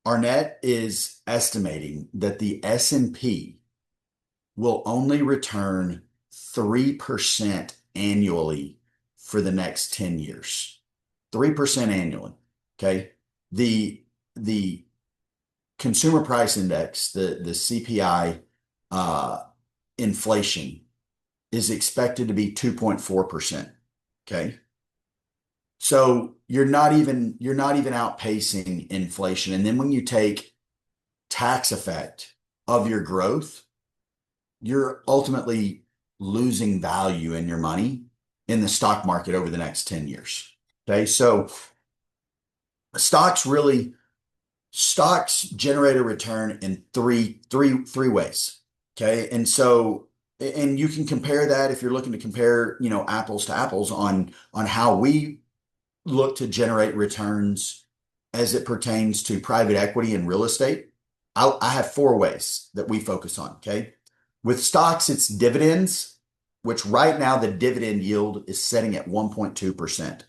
Arnett is estimating that the S&P will only return 3% annually for the next 10 years. 3% annually. Okay. The consumer price index, the CPI inflation is expected to be 2.4%. Okay. So you're not even outpacing inflation. And then when you take tax effect of your growth, you're ultimately losing value in your money in the stock market over the next 10 years. Okay. So stocks generate a return in three ways. Okay. And you can compare that if you're looking to compare, apples to apples on how we look to generate returns as it pertains to private equity and real estate. I have four ways that we focus on. Okay. With stocks, it's dividends, which right now the dividend yield is setting at 1.2%.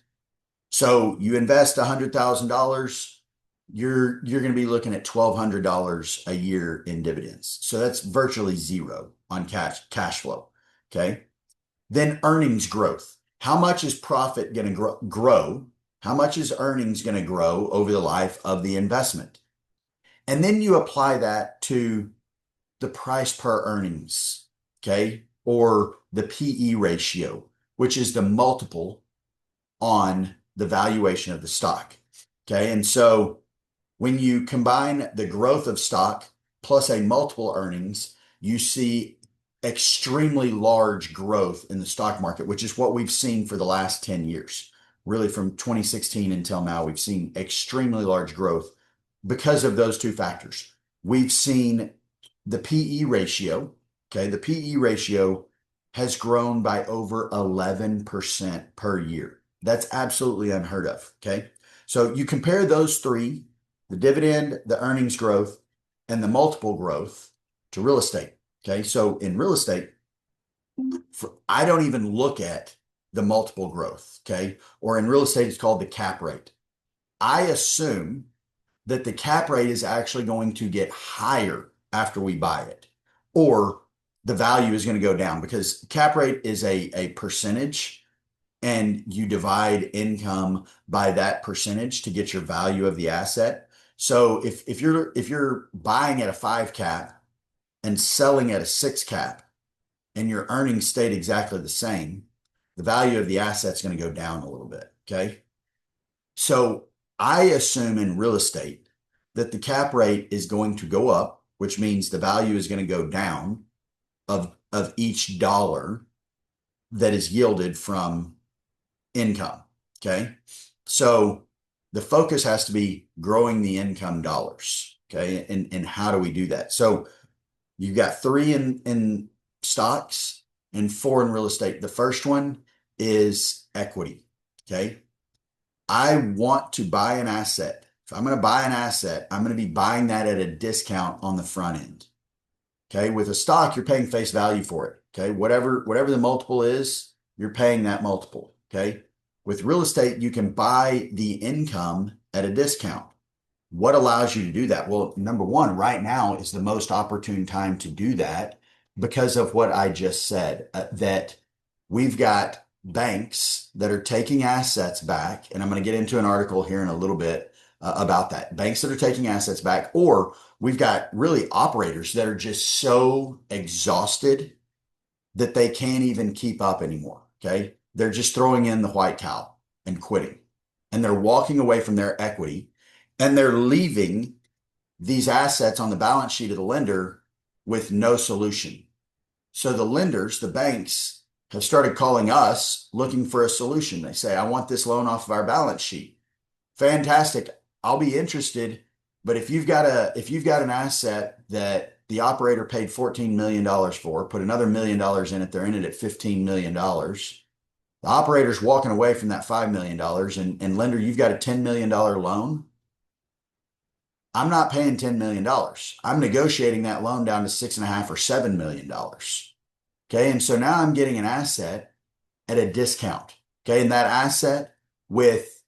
So you invest $100,000, you're going to be looking at $1,200 a year in dividends. So that's virtually zero on cash flow. Okay. Then earnings growth. How much is profit going to grow? How much is earnings going to grow over the life of the investment? And then you apply that to the price per earnings, okay, or the PE ratio, which is the multiple on the valuation of the stock. Okay. And so when you combine the growth of stock plus a multiple earnings, you see extremely large growth in the stock market, which is what we've seen for the last 10 years. Really, from 2016 until now, we've seen extremely large growth because of those two factors. We've seen the PE ratio, okay, the PE ratio has grown by over 11% per year. That's absolutely unheard of, okay? So you compare those three, the dividend, the earnings growth, and the multiple growth to real estate, okay? So in real estate, I don't even look at the multiple growth, okay? Or in real estate, it's called the cap rate. I assume that the cap rate is actually going to get higher after we buy it, or the value is going to go down because cap rate is a percentage and you divide income by that percentage to get your value of the asset. So if you're buying at a 5 cap and selling at a 6 cap and your earnings stayed exactly the same, the value of the asset's going to go down a little bit. Okay. So I assume in real estate that the cap rate is going to go up, which means the value is going to go down of each dollar that is yielded from income. Okay. So the focus has to be growing the income dollars. Okay. And how do we do that? So you've got 3 in stocks and 4 in real estate. The first one is equity. Okay. I want to buy an asset. If I'm going to buy an asset, I'm going to be buying that at a discount on the front end. Okay. With a stock, you're paying face value for it. Okay. Whatever the multiple is, you're paying that multiple. Okay. With real estate, you can buy the income at a discount. What allows you to do that? Well, number one, right now is the most opportune time to do that because of what I just said, that we've got banks that are taking assets back. And I'm going to get into an article here in a little bit about that. Banks that are taking assets back, or we've got really operators that are just so exhausted that they can't even keep up anymore. Okay. They're just throwing in the white towel and quitting. And they're walking away from their equity and they're leaving these assets on the balance sheet of the lender with no solution. So the lenders, the banks, have started calling us looking for a solution. They say, I want this loan off of our balance sheet. Fantastic. I'll be interested. But if you've got an asset that the operator paid $14 million for, put another $1 million in it, they're in it at $15 million. The operator's walking away from that $5 million and lender, you've got a $10 million loan. I'm not paying $10 million. I'm negotiating that loan down to $6.5 or $7 million. Okay. And so now I'm getting an asset at a discount. Okay. And that asset with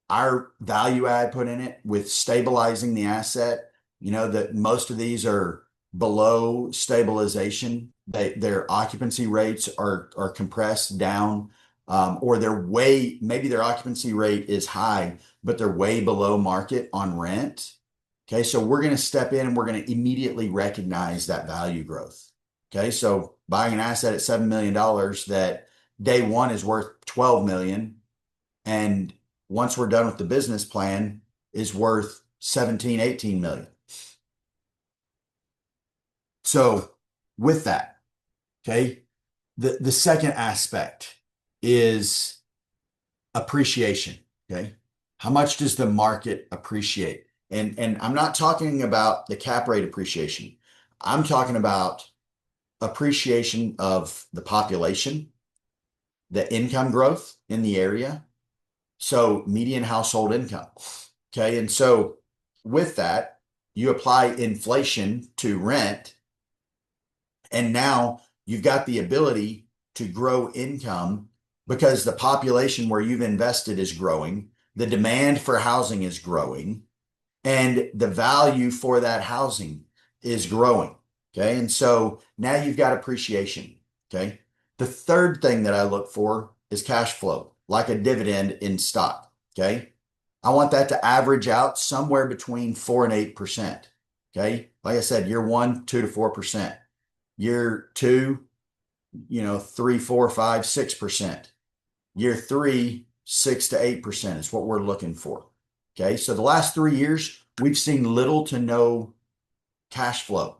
our value add put in it with stabilizing the asset, that most of these are below stabilization. Their occupancy rates are compressed down, or maybe their occupancy rate is high, but they're way below market on rent. Okay, so we're going to step in and we're going to immediately recognize that value growth. Okay, so buying an asset at $7 million that day one is worth 12 million, and once we're done with the business plan is worth 17, 18 million. So with that, okay, the second aspect is appreciation. Okay. How much does the market appreciate? And I'm not talking about the cap rate appreciation. I'm talking about appreciation of the population, the income growth in the area. So median household income. Okay. And so with that, you apply inflation to rent, and now you've got the ability to grow income because the population where you've invested is growing, the demand for housing is growing, and the value for that housing is growing. Okay. And so now you've got appreciation. Okay. The third thing that I look for is cash flow, like a dividend in stock. Okay. I want that to average out somewhere between 4 and 8%. Okay. Like I said, year one, 2 to 4%. Year two, 3, 4, 5, 6%. Year three, 6 to 8% is what we're looking for. Okay. So the last 3 years, we've seen little to no cash flow.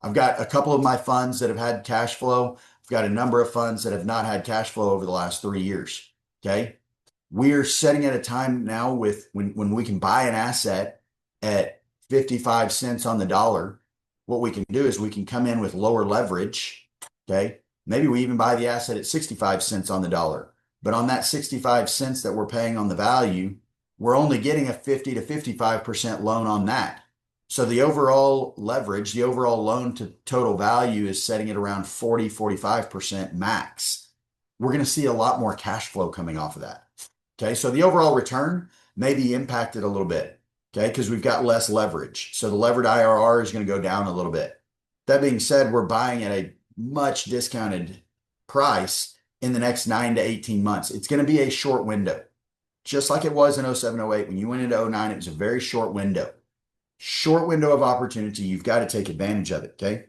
I've got a couple of my funds that have had cash flow. I've got a number of funds that have not had cash flow over the last 3 years. Okay. We're setting at a time now with when we can buy an asset at 55 cents on the dollar. What we can do is we can come in with lower leverage. Okay. Maybe we even buy the asset at 65 cents on the dollar. But on that 65 cents that we're paying on the value, we're only getting a 50 to 55% loan on that. So the overall leverage, the overall loan to total value is setting it around 40, 45% max. We're going to see a lot more cash flow coming off of that. Okay, so the overall return may be impacted a little bit, okay, because we've got less leverage. So the levered IRR is going to go down a little bit. That being said, we're buying at a much discounted price in the next 9 to 18 months. It's going to be a short window, just like it was in 07, 08. When you went into 09, it was a very short window. Short window of opportunity. You've got to take advantage of it, okay?